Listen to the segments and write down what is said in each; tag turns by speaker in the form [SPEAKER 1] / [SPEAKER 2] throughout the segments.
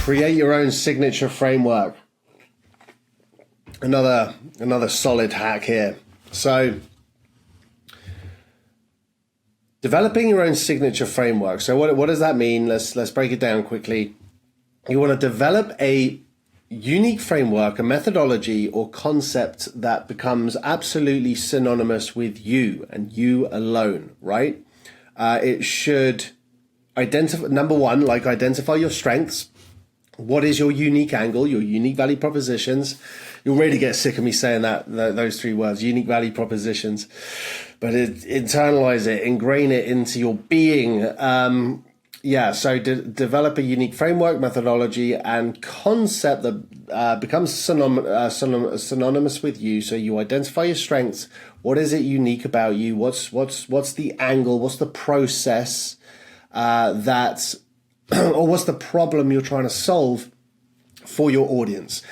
[SPEAKER 1] Create your own signature framework. Another solid hack here. So developing your own signature framework. So what does that mean? Let's break it down quickly. You want to develop a unique framework, a methodology or concept that becomes absolutely synonymous with you and you alone, right? It should identify, number one, identify your strengths. What is your unique angle, your unique value propositions? You'll really get sick of me saying those three words, unique value propositions, but internalize it, ingrain it into your being. So develop a unique framework, methodology, and concept that becomes synonymous with you. So you identify your strengths. What is it unique about you? What's the angle? What's the process or what's the problem you're trying to solve for your audience?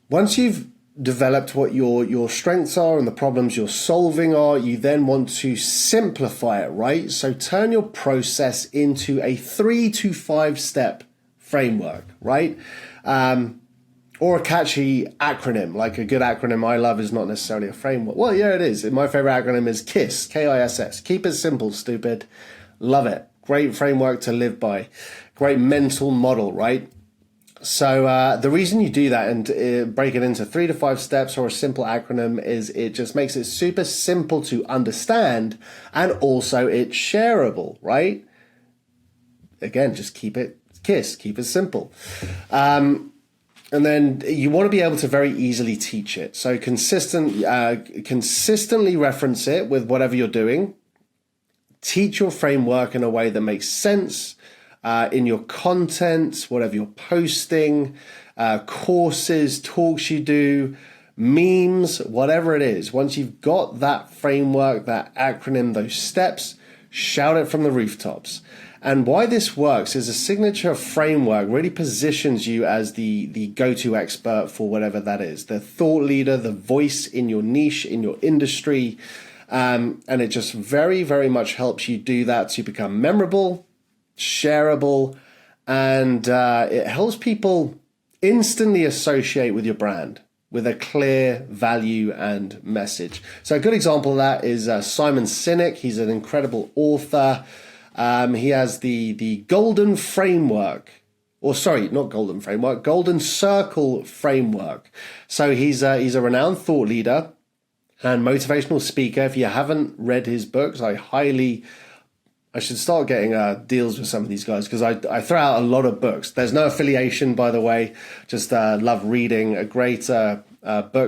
[SPEAKER 1] Once you've developed what your strengths are and the problems you're solving are, you then want to simplify it, right? So turn your process into a 3 to 5 step framework, right? Or a catchy acronym. Like a good acronym I love is not necessarily a framework. Well, yeah, it is. My favorite acronym is KISS, K-I-S-S. Keep it simple, stupid. Love it. Great framework to live by. Great mental model, right? So the reason you do that and break it into 3 to 5 steps or a simple acronym is it just makes it super simple to understand, and also it's shareable, right? Again, just keep it KISS, keep it simple. And then you want to be able to very easily teach it. So consistently reference it with whatever you're doing. Teach your framework in a way that makes sense in your content, whatever you're posting, courses, talks you do, memes, whatever it is. Once you've got that framework, that acronym, those steps, shout it from the rooftops. And why this works is a signature framework really positions you as the go-to expert for whatever that is, the thought leader, the voice in your niche, in your industry. And it just very, very much helps you do that to become memorable, shareable, and it helps people instantly associate with your brand with a clear value and message. So a good example of that is Simon Sinek. He's an incredible author. He has the Golden Framework, or sorry, not Golden Framework, Golden Circle Framework. So he's a renowned thought leader and motivational speaker. If you haven't read his books, I should start getting deals with some of these guys, because I throw out a lot of books. There's no affiliation, by the way. Just love reading. A great book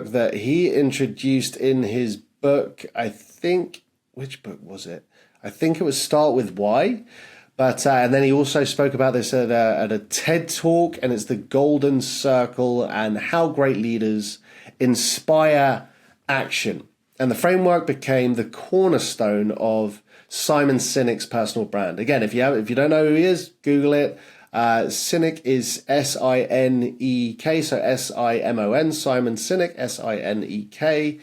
[SPEAKER 1] that he introduced in his book. I think, which book was it? I think it was Start With Why. But and then he also spoke about this at a TED Talk, and it's the Golden Circle and how great leaders inspire action. And the framework became the cornerstone of Simon Sinek's personal brand. Again, if you don't know who he is, Google it. Sinek is S-I-N-E-K, so S-I-M-O-N, Simon Sinek, S-I-N-E-K.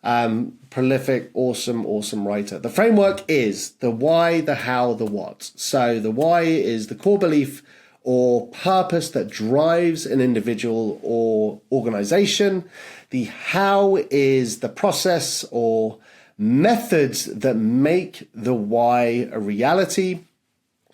[SPEAKER 1] Prolific, awesome writer. The framework is the why, the how, the what. So the why is the core belief or purpose that drives an individual or organization. The how is the process or methods that make the why a reality.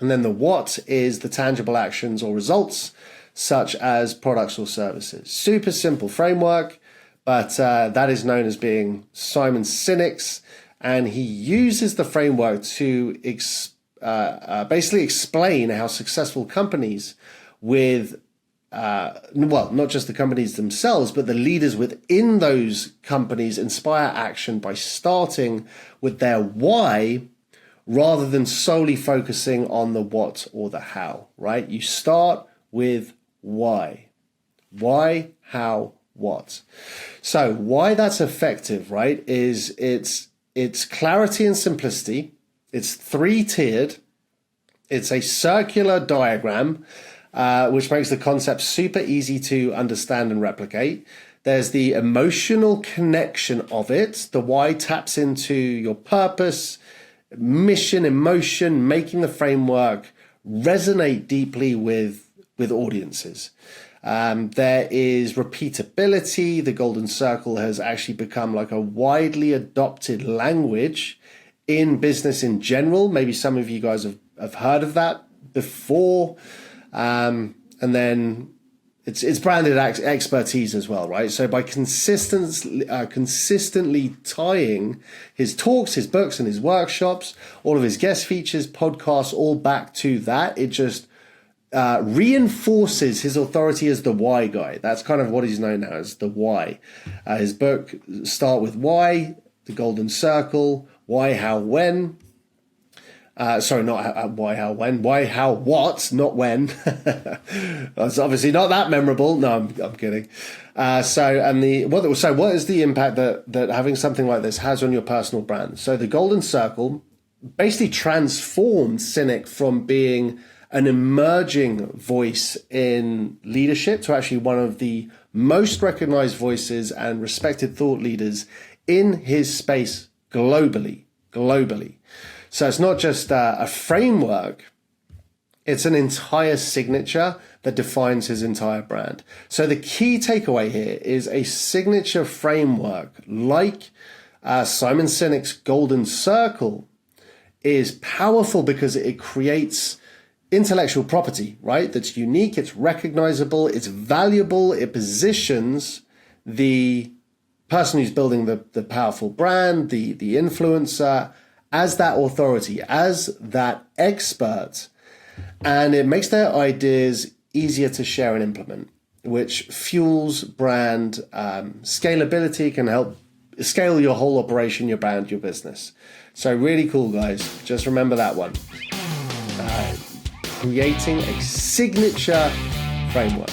[SPEAKER 1] And then the what is the tangible actions or results, such as products or services. Super simple framework, but that is known as being Simon Sinek's. And he uses the framework to basically explain how successful companies with not just the companies themselves, but the leaders within those companies inspire action by starting with their why rather than solely focusing on the what or the how, right? You start with why. Why, how, what. So why that's effective, right, is it's clarity and simplicity. It's 3-tiered. It's a circular diagram, which makes the concept super easy to understand and replicate. There's the emotional connection of it. The why taps into your purpose, mission, emotion, making the framework resonate deeply with with audiences. There is repeatability. The golden circle has actually become like a widely adopted language in business in general. Maybe some of you guys have heard of that before. And then it's branded expertise as well, right? So by consistently tying his talks, his books, and his workshops, all of his guest features, podcasts, all back to that, it just reinforces his authority as the why guy. That's kind of what he's known now as, the why. His book Start With Why, The Golden Circle, Why, How, When. Sorry, not why, how, when. Why, how, what, not when. That's obviously not that memorable. No, I'm kidding. So what is the impact that having something like this has on your personal brand? So the Golden Circle basically transformed Cynic from being an emerging voice in leadership to actually one of the most recognized voices and respected thought leaders in his space globally. So it's not just a framework, it's an entire signature that defines his entire brand. So the key takeaway here is a signature framework like Simon Sinek's Golden Circle is powerful because it creates intellectual property, right? That's unique, it's recognizable, it's valuable, it positions the person who's building the powerful brand, the influencer, as that authority, as that expert, and it makes their ideas easier to share and implement, which fuels brand scalability, can help scale your whole operation, your brand, your business. So really cool, guys. Just remember that one. Creating a signature framework.